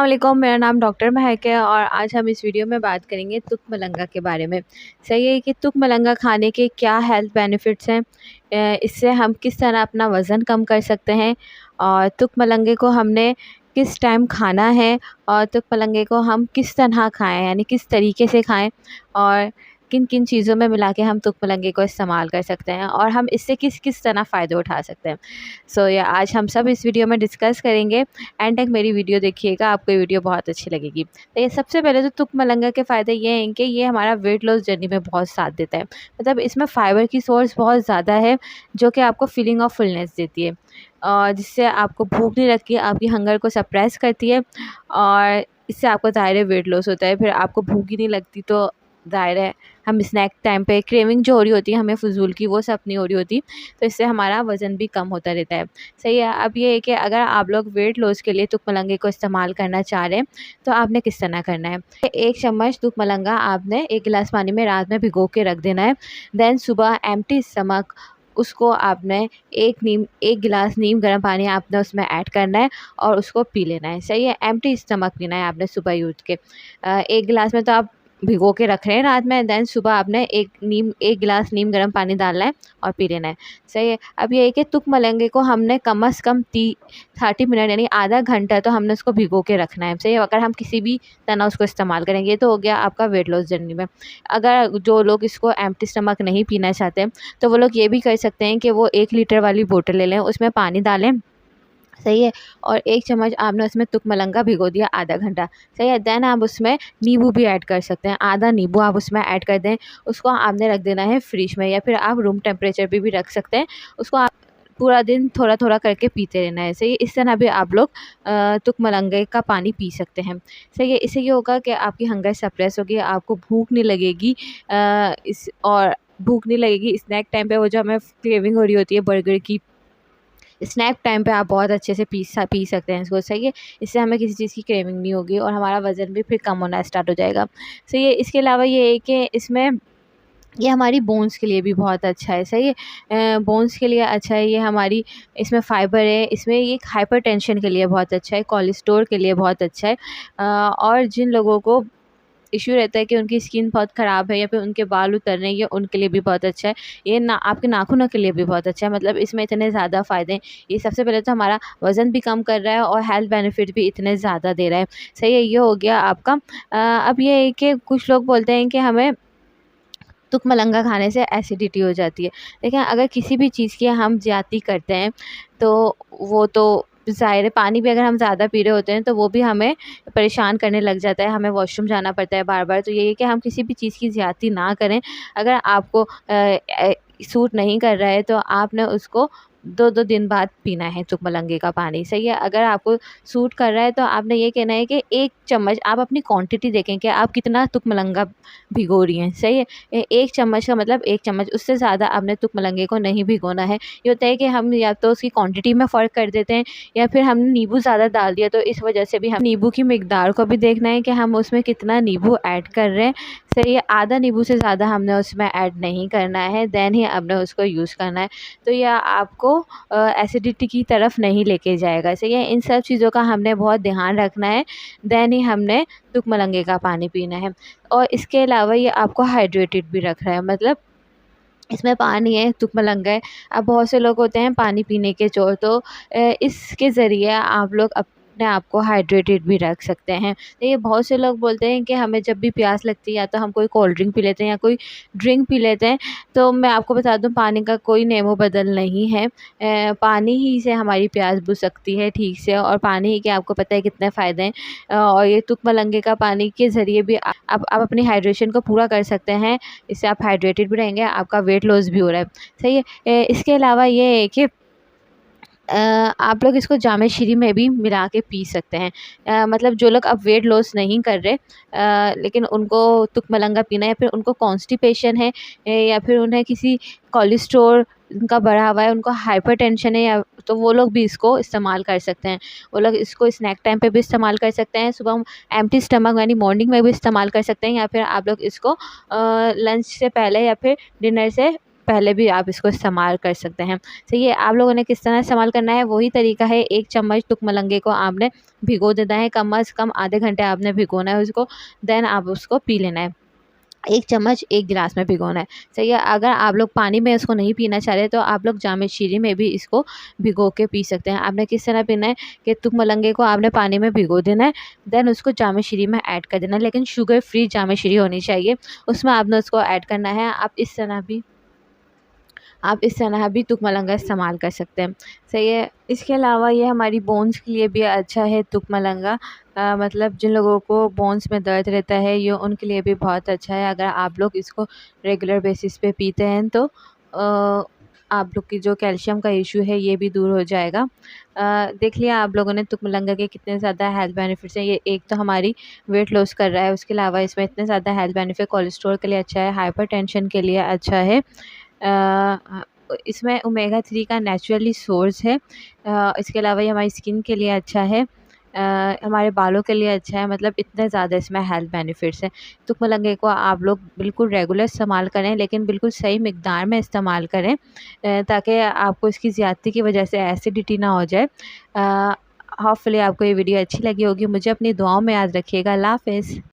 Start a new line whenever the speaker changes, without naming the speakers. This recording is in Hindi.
वालेकुम, मेरा नाम डॉक्टर महक है और आज हम इस वीडियो में बात करेंगे तुक के बारे में। सही है कि तुक खाने के क्या हेल्थ बेनिफिट्स हैं, इससे हम किस तरह अपना वज़न कम कर सकते हैं और तुक को हमने किस टाइम खाना है और तुक को हम किस तरह खाएँ, यानी किस तरीके से खाएँ और किन-किन चीज़ों में मिला के हम तुक को इस्तेमाल कर सकते हैं और हम इससे किस-किस तरह फ़ायदे उठा सकते हैं। सो या आज हम सब इस वीडियो में डिस्कस करेंगे। एंड तक मेरी वीडियो देखिएगा, आपको ये वीडियो बहुत अच्छी लगेगी। तो ये सबसे पहले तो तुक के फ़ायदे ये हैं कि ये हमारा वेट लॉस जर्नी में बहुत साथ देता है। मतलब इसमें फ़ाइबर की सोर्स बहुत ज़्यादा है, जो कि आपको फीलिंग ऑफ फुलनेस देती है और जिससे आपको भूख नहीं लगती, आपकी हंगर को सप्रेस करती है और इससे आपको ज़ाहिर है वेट लॉस होता है। फिर आपको भूख ही नहीं लगती तो ज़ाहिर है हम स्नैक टाइम पे क्रेविंग जो हो रही होती है हमें फ़िज़ूल की, वो सब नहीं हो रही होती, तो इससे हमारा वज़न भी कम होता रहता है। सही है। अब ये है कि अगर आप लोग वेट लॉस के लिए तुक को इस्तेमाल करना चाह रहे हैं तो आपने किस तरह करना है। 1 चम्मच तुक आपने 1 गिलास पानी में रात में भिगो के रख देना है। देन सुबह एम्प्टी स्टमक उसको आपने 1 गिलास नीम गर्म पानी आपने उसमें ऐड करना है और उसको पी लेना है। सही है। एम्प्टी स्टमक पीना है आपने सुबह ही उठ के। 1 गिलास में तो आप भिगो के रख रहे हैं रात में, देन सुबह आपने 1 गिलास नीम गर्म पानी डालना है और पी लेना है। सही है। अब ये है कि तुक को हमने कम से कम 30 मिनट यानी आधा घंटा तो हमने उसको भिगो के रखना है। सही है। अगर हम किसी भी तरह उसको इस्तेमाल करेंगे, ये तो हो गया आपका वेट लॉस जर्नी में। अगर जो लोग इसको एम्प्टी स्टमक नहीं पीना चाहते तो वो लोग ये भी कर सकते हैं कि वो 1 लीटर वाली बोतल ले लें, उसमें पानी डालें। सही है। और 1 चम्मच आपने उसमें तुक भिगो दिया आधा घंटा। सही है। देन आप उसमें नींबू भी ऐड कर सकते हैं, आधा नींबू आप उसमें ऐड कर दें। उसको आपने रख देना है फ्रिज में या फिर आप रूम टेम्परेचर पे भी रख सकते हैं। उसको आप पूरा दिन थोड़ा-थोड़ा करके पीते रहना है। सही है। इस तरह भी आप लोग तुक का पानी पी सकते हैं। सही है। इससे ये होगा कि आपकी हंगर सप्रेस होगी, आपको भूख नहीं लगेगी। भूख नहीं लगेगी स्नैक टाइम पे, वो जो हमें क्रेविंग हो रही होती है बर्गर की, स्नैक टाइम पे आप बहुत अच्छे से पी सकते हैं इसको। सही है। इससे हमें किसी चीज़ की क्रेविंग नहीं होगी और हमारा वज़न भी फिर कम होना स्टार्ट हो जाएगा। सही है। इसके अलावा ये है कि इसमें ये हमारी बोन्स के लिए भी बहुत अच्छा है। सही है। बोन्स के लिए अच्छा है, ये हमारी इसमें फ़ाइबर है, इसमें ये हाइपरटेंशन के लिए बहुत अच्छा है, कोलेस्ट्रॉल के लिए बहुत अच्छा है। और जिन लोगों को इश्यू रहता है कि उनकी स्किन बहुत ख़राब है या फिर उनके बाल उतर रहे हैं, ये उनके लिए भी बहुत अच्छा है। ये आपके नाखूनों के लिए भी बहुत अच्छा है। मतलब इसमें इतने ज़्यादा फ़ायदे हैं। ये सबसे पहले तो हमारा वज़न भी कम कर रहा है और हेल्थ बेनिफिट भी इतने ज़्यादा दे रहा है। सही है। ये हो गया आपका। अब ये है कि कुछ लोग बोलते हैं कि हमें तुक खाने से एसिडिटी हो जाती है। लेकिन अगर किसी भी चीज़ की हम ज़्यादती करते हैं तो वो तो ज़ाहिर है, पानी भी अगर हम ज़्यादा पी रहे होते हैं तो वो भी हमें परेशान करने लग जाता है, हमें वॉशरूम जाना पड़ता है बार-बार। तो ये है कि हम किसी भी चीज़ की ज़्यादती ना करें। अगर आपको सूट नहीं कर रहा है तो आपने उसको 2-2 दिन बाद पीना है तुक का पानी। सही है। अगर आपको सूट कर रहा है तो आपने ये कहना है कि 1 चम्मच, आप अपनी क्वांटिटी देखें कि आप कितना तुक भिगो रही हैं। सही है। 1 चम्मच का मतलब 1 चम्मच, उससे ज़्यादा आपने तुक को नहीं भिगोना है। ये होता है कि हम या तो उसकी क्वांटिटी में फ़र्क कर देते हैं या फिर हमने नींबू ज़्यादा डाल दिया, तो इस वजह से भी हम नींबू की मिकदार को भी देखना है कि हम उसमें कितना नींबू ऐड कर रहे हैं। सही है। आधा नींबू से ज़्यादा हमने उसमें ऐड नहीं करना है, देन ही हमने उसको यूज़ करना है। तो यह आपको एसिडिटी की तरफ नहीं लेके जाएगा। सही है। इन सब चीज़ों का हमने बहुत ध्यान रखना है, देन ही हमने तुक का पानी पीना है। और इसके अलावा ये आपको हाइड्रेटेड भी रख रहा है। मतलब इसमें पानी है, तुक है। अब बहुत से लोग होते हैं पानी पीने के चोर, तो इसके ज़रिए आप लोग अपने आप को हाइड्रेटेड भी रख सकते हैं। तो ये बहुत से लोग बोलते हैं कि हमें जब भी प्यास लगती है या तो हम कोई कोल्ड ड्रिंक पी लेते हैं या कोई ड्रिंक पी लेते हैं। तो मैं आपको बता दूं, पानी का कोई नेमो बदल नहीं है। पानी ही से हमारी प्यास बुझ सकती है ठीक से, और पानी के आपको पता है कितने फ़ायदे हैं। और ये तुक का पानी के ज़रिए भी आप अपनी हाइड्रेशन को पूरा कर सकते हैं। इससे आप हाइड्रेटेड भी रहेंगे, आपका वेट लॉस भी हो रहा है। सही है। इसके अलावा ये है कि आप लोग इसको जामे शीरी में भी मिला के पी सकते हैं। मतलब जो लोग अब वेट लॉस नहीं कर रहे, लेकिन उनको तुक पीना है या फिर उनको कॉन्स्टिपेशन है, या फिर उन्हें किसी कोलेस्ट्रॉल उनका बढ़ा हुआ है, उनको हाइपरटेंशन है, या तो वो लोग भी इसको इस्तेमाल कर सकते हैं। वो लोग इसको स्नैक टाइम पे भी इस्तेमाल कर सकते हैं, सुबह एम्प्टी स्टमक यानी मॉर्निंग में भी इस्तेमाल कर सकते हैं, या फिर आप लोग इसको लंच से पहले या फिर डिनर से पहले भी आप इसको इस्तेमाल कर सकते हैं। सही है, आप लोगों ने किस तरह इस्तेमाल करना है वही तरीका है। 1 चम्मच तुकमलंगे को आपने भिगो देना है, कम से कम आधे घंटे आपने भिगोना है उसको, देन आप उसको पी लेना है। 1 चम्मच 1 गिलास में भिगोना है। सही है, अगर आप लोग पानी में इसको नहीं पीना चाह रहे तो आप लोग जामे शीरी में भी इसको भिगो के पी सकते हैं। आपने किस तरह पीना है कि तुकमलंगे को आपने पानी में भिगो देना है, देन उसको जामे शीरी में ऐड कर देना है, लेकिन शुगर फ्री जामे शीरी होनी चाहिए, उसमें आपने उसको ऐड करना है। आप इस तरह भी तुकमलंगा इस्तेमाल कर सकते हैं। सही है, इसके अलावा ये हमारी बोन्स के लिए भी अच्छा है तुकमलंगा। मतलब जिन लोगों को बोन्स में दर्द रहता है ये उनके लिए भी बहुत अच्छा है। अगर आप लोग इसको रेगुलर बेसिस पे पीते हैं तो आप लोग की जो कैल्शियम का इशू है ये भी दूर हो जाएगा। देख लिया आप लोगों ने तुकमलंगा के कितने ज़्यादा हेल्थ बेनिफिट्स हैं। ये एक तो हमारी वेट लॉस कर रहा है, उसके अलावा इसमें इतने ज़्यादा हेल्थ बेनिफिट, कोलेस्ट्रॉल के लिए अच्छा है, हाइपरटेंशन के लिए अच्छा है। इसमें ओमेगा 3 का नेचुरली सोर्स है। इसके अलावा ये हमारी स्किन के लिए अच्छा है, हमारे बालों के लिए अच्छा है। मतलब इतने ज़्यादा इसमें हेल्थ बेनिफिट्स हैं। तुकमलंगे को आप लोग बिल्कुल रेगुलर इस्तेमाल करें, लेकिन बिल्कुल सही मिकदार में इस्तेमाल करें, ताकि आपको इसकी ज़्यादती की वजह से एसिडिटी ना हो जाए। होपफुली आपको ये वीडियो अच्छी लगी होगी। मुझे अपनी दुआओं में याद रखिएगा। अल्लाह हाफ़िज़।